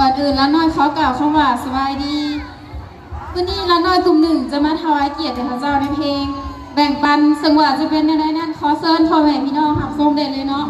ก่อนอื่นละน้อยขอกล่าวคำว่าสบายดีวันนี้ละน้อยตุ่มหนึ่งจะมาถวายเกียรติแด่พระเจ้าในเพลงแบ่งปันสังวาจะเป็นในนั้นขอเชิญพ่อแม่พี่น้องหักส้มเด่นเลยเนาะ